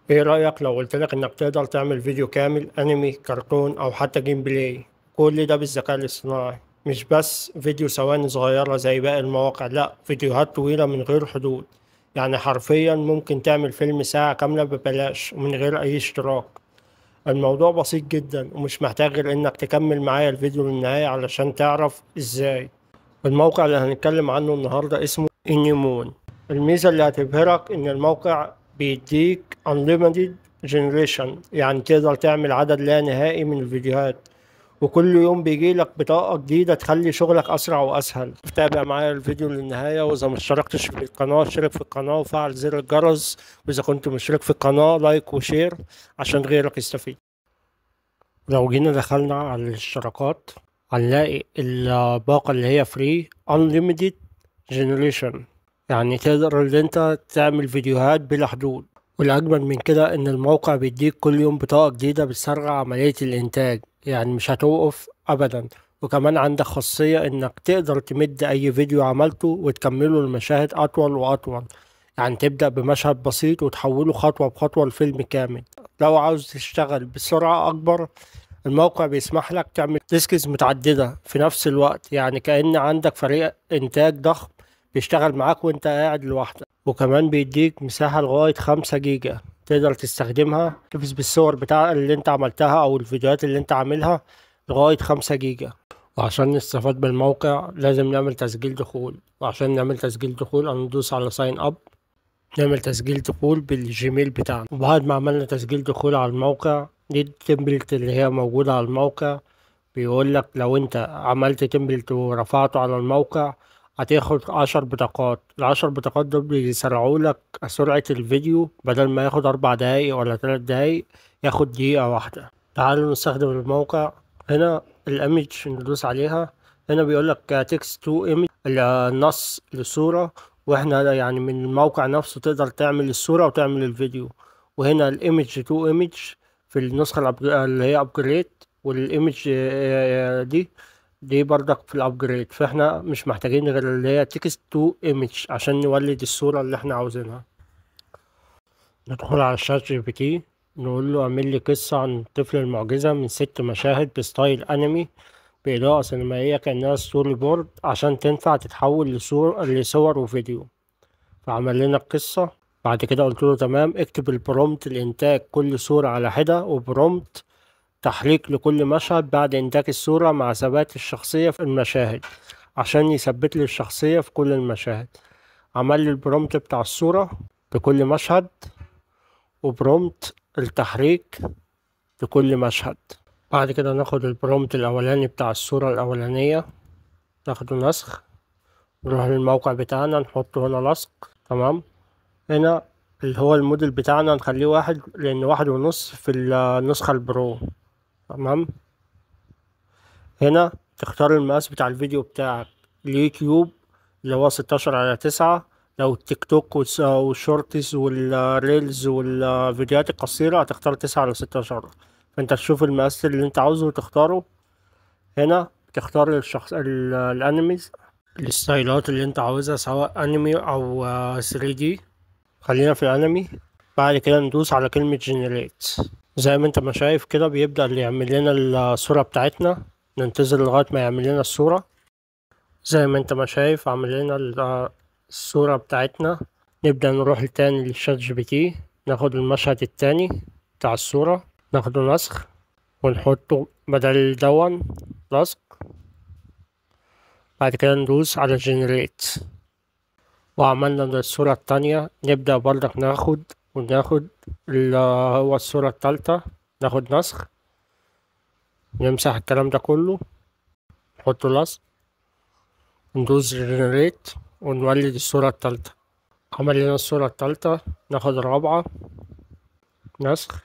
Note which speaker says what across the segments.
Speaker 1: ايه رأيك لو قلتلك انك تقدر تعمل فيديو كامل انمي كرتون او حتى جيم بلاي، كل ده بالذكاء الاصطناعي؟ مش بس فيديو ثواني صغيرة زي باقي المواقع، لا، فيديوهات طويلة من غير حدود. يعني حرفيا ممكن تعمل فيلم ساعة كاملة ببلاش ومن غير اي اشتراك. الموضوع بسيط جدا ومش محتاج غير انك تكمل معايا الفيديو للنهاية علشان تعرف ازاي. الموقع اللي هنتكلم عنه النهاردة اسمه انيمون. الميزة اللي هتبهرك إن الموقع بيديك unlimited generation، يعني تقدر تعمل عدد لا نهائي من الفيديوهات، وكل يوم بيجيلك بطاقة جديدة تخلي شغلك أسرع وأسهل. تابع معايا الفيديو للنهاية، وإذا مشتركتش في القناة اشترك في القناة وفعل زر الجرس، وإذا كنت مشترك في القناة لايك وشير عشان غيرك يستفيد. لو جينا دخلنا على الاشتراكات هنلاقي الباقة اللي هي فري unlimited generation، يعني تقدر ان انت تعمل فيديوهات بلا حدود. والاجمل من كده ان الموقع بيديك كل يوم بطاقة جديدة بتسرع عملية الانتاج، يعني مش هتوقف ابدا. وكمان عندك خاصية انك تقدر تمد اي فيديو عملته وتكمله لمشاهد اطول واطول، يعني تبدأ بمشهد بسيط وتحوله خطوة بخطوة لفيلم كامل. لو عاوز تشتغل بسرعة اكبر، الموقع بيسمح لك تعمل تاسكس متعددة في نفس الوقت، يعني كأن عندك فريق إنتاج ضخم بيشتغل معاك وانت قاعد لوحدك. وكمان بيديك مساحة لغاية 5 جيجا تقدر تستخدمها تحتفظ بالصور بتاع اللي انت عملتها أو الفيديوهات اللي انت عاملها لغاية 5 جيجا. وعشان نستفاد بالموقع لازم نعمل تسجيل دخول، وعشان نعمل تسجيل دخول هندوس على ساين اب، نعمل تسجيل دخول بالجيميل بتاعنا. وبعد ما عملنا تسجيل دخول على الموقع، دي التمبلت اللي هي موجودة على الموقع. بيقول لك لو انت عملت تمبلت ورفعته على الموقع هتاخد 10 بطاقات. ال10 بطاقات دول بيسرعوا لك سرعة الفيديو، بدل ما ياخد 4 دقايق ولا 3 دقايق ياخد دقيقة واحدة. تعالوا نستخدم الموقع. هنا الاميج ندوس عليها. هنا بيقول لك تكست تو ايمج، النص للصورة، واحنا يعني من الموقع نفسه تقدر تعمل الصورة وتعمل الفيديو. وهنا الايمج تو ايمج في النسخة اللي هي ابجريد، والايمج دي برضك في الابجريد. فاحنا مش محتاجين غير اللي هي تكست تو ايمج عشان نولد الصورة اللي احنا عاوزينها. ندخل على الشات جي بي تي، نقول له اعمل لي قصة عن الطفل المعجزة من 6 مشاهد بستايل انمي بإضاءة سينمائية كأنها ستوري بورد عشان تنفع تتحول لصور وفيديو. فعمل لنا القصة. بعد كده قلت له تمام، اكتب البرومت لإنتاج كل صورة على حدة، وبرومت تحريك لكل مشهد بعد إنتاج الصورة مع ثبات الشخصية في المشاهد عشان يثبت لي الشخصية في كل المشاهد. عمل لي البرومت بتاع الصورة لكل مشهد، وبرومت التحريك لكل مشهد. بعد كده ناخد البرومت الأولاني بتاع الصورة الأولانية، ناخده نسخ، نروح للموقع بتاعنا نحطه هنا لصق. تمام. هنا اللي هو الموديل بتاعنا نخليه 1 لأن 1.5 في النسخة البرو. تمام. هنا تختار المقاس بتاع الفيديو بتاعك. اليوتيوب اللي هو 16:9، لو التيك توك والشورتس والريلز والفيديوهات القصيرة هتختار 9:16. فانت تشوف المقاس اللي انت عاوزه وتختاره. هنا تختار الانميز، الستايلات اللي انت عاوزها سواء انمي او 3D. خلينا في الانمي. بعد كده ندوس على كلمة جنريت. زي ما انت ما شايف كده بيبدأ اللي يعمل لنا الصورة بتاعتنا. ننتظر لغاية ما يعمل لنا الصورة. زي ما انت ما شايف عمل لنا الصورة بتاعتنا. نبدأ نروح تاني للشات جي بي تي، ناخد المشهد التاني بتاع الصورة، ناخده نسخ ونحطه بدل دون لصق. بعد كده ندوس على جنريت، وعملنا الصورة التانية. نبدأ برضك وناخد اللي هو الصورة التالتة، ناخد نسخ، نمسح الكلام ده كله، نحطه لصق، ندوس جنريت ونولد الصورة التالتة. عمل لنا الصورة التالتة، ناخد الرابعة نسخ،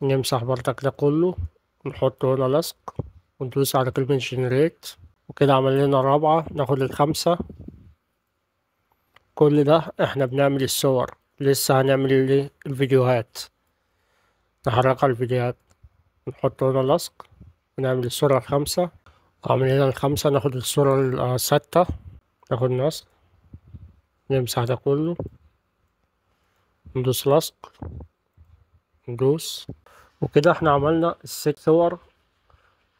Speaker 1: نمسح برضك ده كله، نحطه هنا لصق، وندوس على كلمة جنريت. وكده عمل لنا الرابعة، ناخد الخامسة. كل ده احنا بنعمل الصور، لسه هنعمل الفيديوهات. نحرك الفيديوهات، نحط هنا لصق، ونعمل الصورة الخامسة. وعمل هنا الخامسة، ناخد الصورة الستة، ناخد نسخ، نمسح ده كله، ندوس لصق، ندوس، وكده احنا عملنا الست صور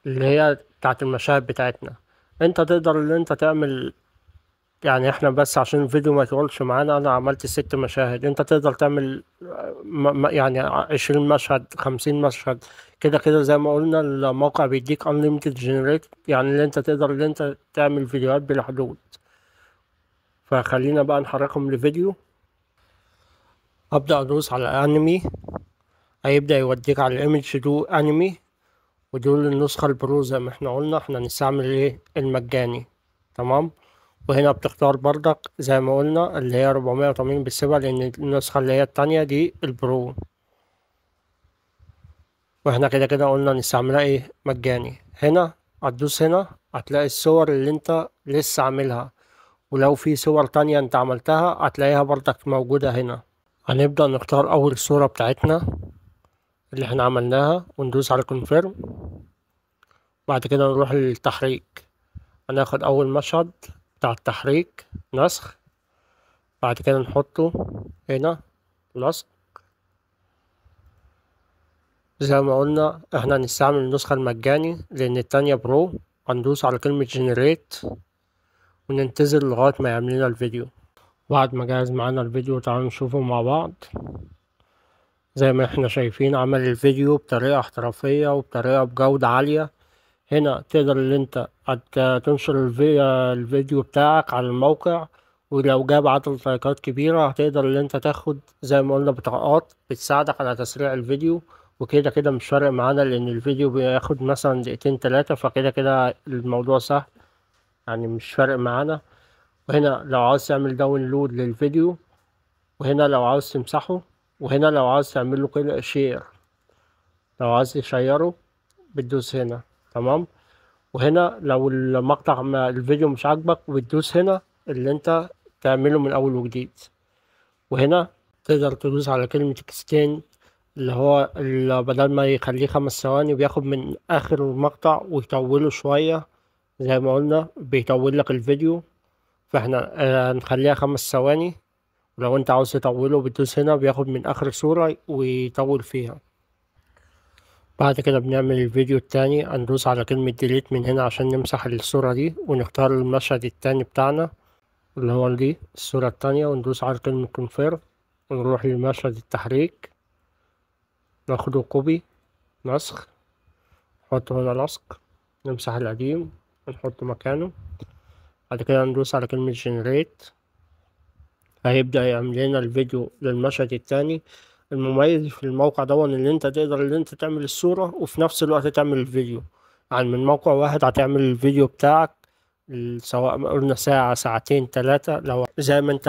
Speaker 1: اللي هي بتاعت المشاهد بتاعتنا. انت تقدر ان انت تعمل، يعني احنا بس عشان الفيديو ما يطولش معانا انا عملت 6 مشاهد، انت تقدر تعمل يعني 20 مشهد، 50 مشهد، كده كده زي ما قلنا الموقع بيديك unlimited generate، يعني اللي انت تقدر ان انت تعمل فيديوهات بلا حدود. فخلينا بقى نحركهم لفيديو. ابدأ ادوس على انمي، هيبدأ يوديك على الايمج دو انمي، ودول النسخة البرو زي ما احنا قلنا احنا هنستعمل ايه المجاني. تمام. وهنا بتختار برضك زي ما قلنا اللي هي 480 بالسبعة، لأن النسخة اللي هي التانية دي البرو، واحنا كده كده قلنا نستعملها ايه مجاني. هنا هتدوس هنا هتلاقي الصور اللي انت لسه عاملها، ولو في صور تانية انت عملتها هتلاقيها برضك موجودة هنا. هنبدأ نختار أول صورة بتاعتنا اللي احنا عملناها وندوس على كونفيرم. بعد كده نروح للتحريك، هناخد أول مشهد بتاع التحريك نسخ، بعد كده نحطه هنا لصق. زي ما قلنا احنا هنستعمل النسخة المجاني لأن التانية برو. هندوس على كلمة جنريت وننتظر لغاية ما يعمل لنا الفيديو. بعد ما جهز معانا الفيديو تعالوا نشوفه مع بعض. زي ما احنا شايفين عمل الفيديو بطريقة احترافية وبطريقة بجودة عالية. هنا تقدر ان انت تنشر الفيديو بتاعك على الموقع، ولو جاب عدد لايكات كبيرة هتقدر ان انت تاخد زي ما قلنا بطاقات بتساعدك على تسريع الفيديو. وكده كده مش فارق معانا لان الفيديو بياخد مثلا دقيقتين 3، فكده كده الموضوع سهل، يعني مش فارق معانا. وهنا لو عاوز تعمل داونلود للفيديو، وهنا لو عاوز تمسحه، وهنا لو عاوز تعمل له كده شير، لو عاوز تشيره بتدوس هنا. تمام. وهنا لو المقطع ما الفيديو مش عاجبك بتدوس هنا اللي انت تعمله من اول وجديد. وهنا تقدر تدوس على كلمة اكستند اللي هو اللي بدل ما يخليه 5 ثواني بياخد من اخر المقطع ويطوله شوية. زي ما قلنا بيطول لك الفيديو، فاحنا هنخليها 5 ثواني. ولو انت عاوز تطوله بتدوس هنا بياخد من اخر صورة ويطول فيها. بعد كده بنعمل الفيديو التاني، هندوس على كلمة ديليت من هنا عشان نمسح الصورة دي ونختار المشهد التاني بتاعنا اللي هو دي الصورة التانية، وندوس على كلمة كونفيرم ونروح لمشهد التحريك، ناخده كوبي نسخ، نحطه هنا لصق، نمسح القديم ونحطه مكانه. بعد كده ندوس على كلمة جنريت، هيبدأ يعمل لنا الفيديو للمشهد التاني. المميز في الموقع ده ان انت تقدر ان انت تعمل الصورة وفي نفس الوقت تعمل الفيديو، يعني من موقع واحد هتعمل الفيديو بتاعك سواء قلنا ساعة ساعتين 3، لو زي ما انت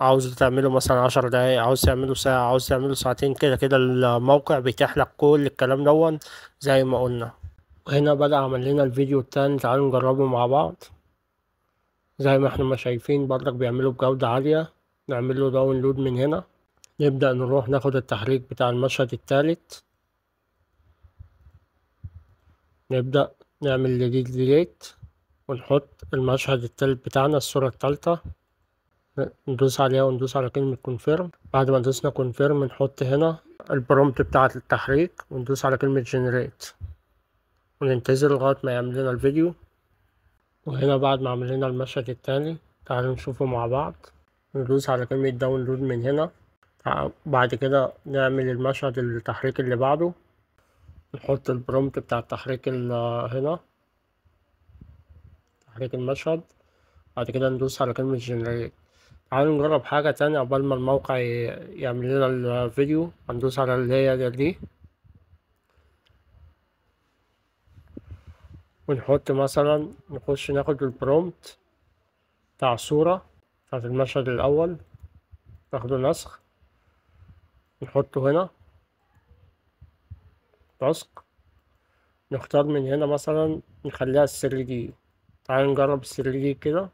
Speaker 1: عاوز تعمله مثلا 10 دقايق، عاوز تعمله ساعة، عاوز تعمله ساعتين، كده كده الموقع بيتيح لك كل الكلام دون زي ما قلنا. وهنا بدأ عمل لنا الفيديو التاني، تعالوا نجربه مع بعض. زي ما احنا ما شايفين برضك بيعمله بجودة عالية. نعمل له داونلود من هنا، نبدأ نروح ناخد التحريك بتاع المشهد التالت، نبدأ نعمل ديليت ونحط المشهد التالت بتاعنا الصورة التالتة، ندوس عليها وندوس على كلمة كونفيرم. بعد ما دوسنا كونفيرم نحط هنا البرومبت بتاعة التحريك وندوس على كلمة جنريت وننتظر لغاية ما يعمل لنا الفيديو. وهنا بعد ما عمل لنا المشهد التاني تعالوا نشوفه مع بعض. ندوس على كلمة داونلود من هنا، بعد كده نعمل المشهد التحريك اللي بعده، نحط البرومبت بتاع التحريك هنا تحريك المشهد. بعد كده ندوس على كلمة جنريت. تعالوا نجرب حاجة تانية عقبال ما الموقع يعمل لنا الفيديو. هندوس على اللي هي دي ونحط مثلا نخش ناخد البرومبت بتاع الصورة بتاعت المشهد الأول، ناخده نسخ نحطه هنا لصق، نختار من هنا مثلا نخليها 3D. تعالوا نجرب 3D كده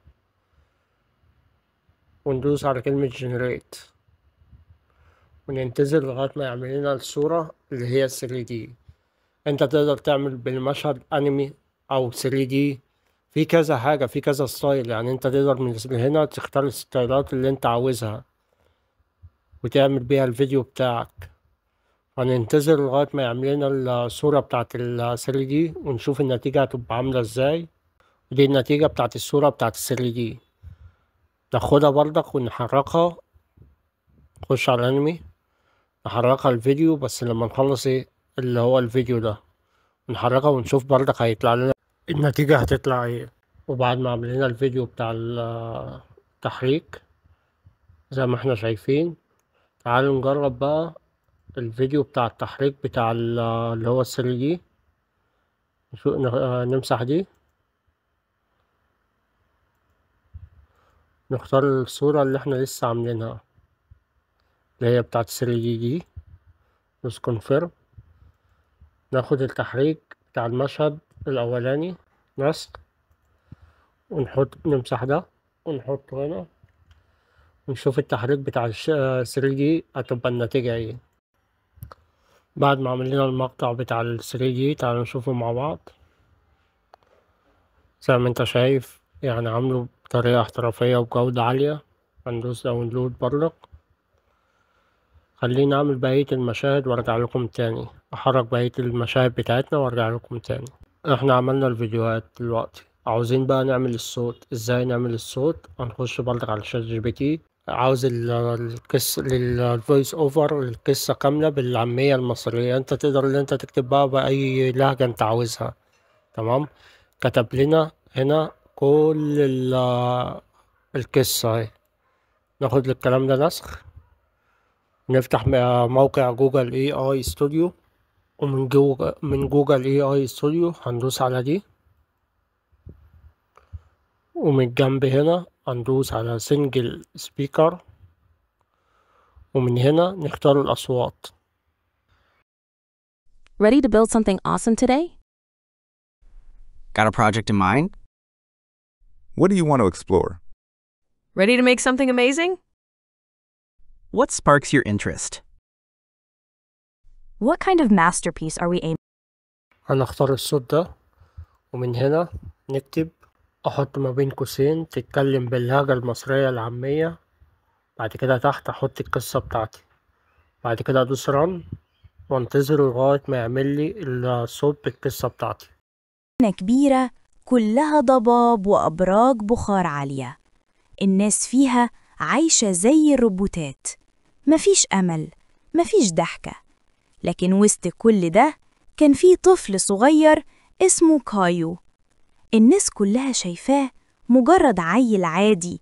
Speaker 1: وندوس على كلمة جنريت وننتظر لغاية ما يعمل لنا الصورة اللي هي 3D. انت تقدر تعمل بالمشهد انمي او 3D، في كذا حاجة، في كذا ستايل، يعني انت تقدر من هنا تختار الستايلات اللي انت عاوزها. وتعمل بيها الفيديو بتاعك. هننتظر لغاية ما يعمل لنا الصورة بتاعت ال 3D ونشوف النتيجة هتبقى عاملة ازاي. ودي النتيجة بتاعت الصورة بتاعت ال 3D. ناخدها برضك ونحركها، نخش على الانمي نحركها الفيديو، بس لما نخلص اللي هو الفيديو ده نحركها ونشوف برضك هيطلع لنا النتيجة هتطلع ايه. وبعد ما عملنا الفيديو بتاع التحريك زي ما احنا شايفين، تعالوا نجرب بقى الفيديو بتاع التحريك بتاع اللي هو 3D. نمسح دي، نختار الصورة اللي احنا لسه عاملينها اللي هي بتاعت 3D دي، دوس كونفيرم. ناخد التحريك بتاع المشهد الأولاني نسخ، نمسح ده ونحطه هنا، ونشوف التحريك بتاع 3D هتبقى النتيجة ايه. بعد ما عملنا المقطع بتاع ال 3D تعالوا نشوفه مع بعض. زي ما انت شايف يعني عامله بطريقة احترافية وبجودة عالية. هندوس داونلود برضك. خليني اعمل بقية المشاهد وارجع لكم تاني، احرك بقية المشاهد بتاعتنا وارجع لكم تاني. احنا عملنا الفيديوهات دلوقتي، عاوزين بقى نعمل الصوت. ازاي نعمل الصوت؟ هنخش برضك على شات جي بي تي. عاوز القصة للفويس اوفر القصة كاملة بالعامية المصرية. انت تقدر ان انت تكتب بقى بأي لهجة انت عاوزها. تمام. كتب لنا هنا كل القصة اهي. ناخد الكلام ده نسخ، نفتح موقع جوجل اي اي ستوديو، ومن جوجل اي اي ستوديو هندوس على دي، ومن الجنب هنا هندوس على سنجل سبيكر، ومن هنا نختار الأصوات.
Speaker 2: Ready to build something awesome today?
Speaker 3: Got a project in mind?
Speaker 4: What do you want to explore?
Speaker 5: Ready to make something amazing?
Speaker 3: What sparks your interest?
Speaker 2: What kind of masterpiece are we aiming?
Speaker 1: هنختار الصوت ده، ومن هنا نكتب، أحط ما بين قوسين تتكلم باللهجة المصرية العامية. بعد كده تحت أحط القصة بتاعتي. بعد كده أدوس رن وانتظر لغاية ما يعمل لي الصوت بالقصة بتاعتي.
Speaker 6: كبيرة كلها ضباب وأبراج بخار عالية، الناس فيها عايشة زي الروبوتات، مفيش أمل، مفيش ضحكة. لكن وسط كل ده كان في طفل صغير اسمه كايو. الناس كلها شايفاه مجرد عيل عادي،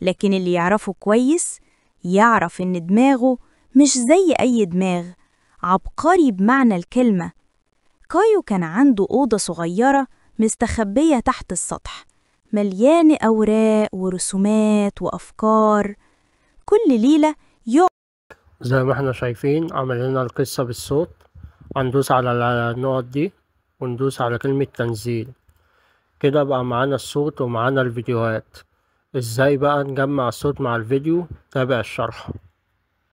Speaker 6: لكن اللي يعرفه كويس يعرف إن دماغه مش زي أي دماغ، عبقري بمعنى الكلمة. كايو كان عنده أوضة صغيرة مستخبية تحت السطح، مليانة أوراق ورسومات وأفكار. كل ليلة
Speaker 1: زي ما احنا شايفين عملنا القصة بالصوت. هندوس على النقط دي وندوس على كلمة تنزيل. كده بقى معانا الصوت ومعانا الفيديوهات. ازاي بقى نجمع الصوت مع الفيديو؟ تابع الشرح.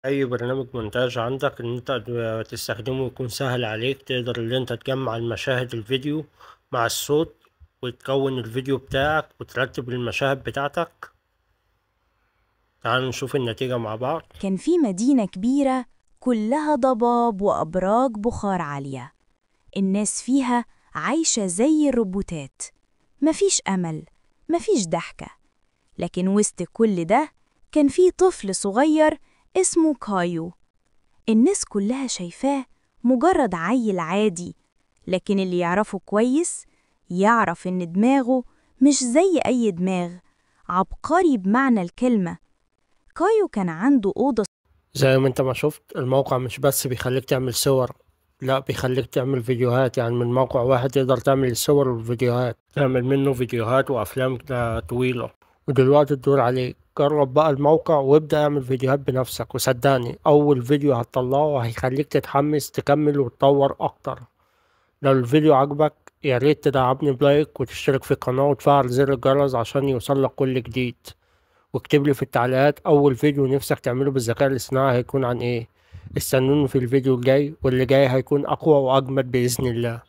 Speaker 1: اي برنامج مونتاج عندك ان انت تستخدمه يكون سهل عليك، تقدر ان انت تجمع المشاهد الفيديو مع الصوت وتكون الفيديو بتاعك وترتب المشاهد بتاعتك. تعالوا نشوف النتيجة مع بعض.
Speaker 6: كان في مدينة كبيرة كلها ضباب وأبراج بخار عالية، الناس فيها عايشة زي الروبوتات، مفيش أمل، مفيش ضحكة. لكن وسط كل ده كان في طفل صغير اسمه كايو. الناس كلها شايفاه مجرد عيل عادي، لكن اللي يعرفه كويس يعرف إن دماغه مش زي أي دماغ، عبقري بمعنى الكلمة. كايو كان عنده أوضة.
Speaker 1: زي ما انت ما شفت، الموقع مش بس بيخليك تعمل صور، لا بيخليك تعمل فيديوهات. يعني من موقع واحد تقدر تعمل الصور والفيديوهات، تعمل منه فيديوهات وأفلام طويلة. ودلوقتي الدور عليك، جرب بقى الموقع وابدأ اعمل فيديوهات بنفسك، وصدقني أول فيديو هتطلعه هيخليك تتحمس تكمل وتطور أكتر. لو الفيديو عجبك يا ريت تدعمني بلايك وتشترك في القناة وتفعل زر الجرس عشان يوصلك كل جديد. واكتب لي في التعليقات أول فيديو نفسك تعمله بالذكاء الاصطناعي هيكون عن ايه. استنوني في الفيديو الجاي، واللي جاي هيكون أقوى وأجمد بإذن الله.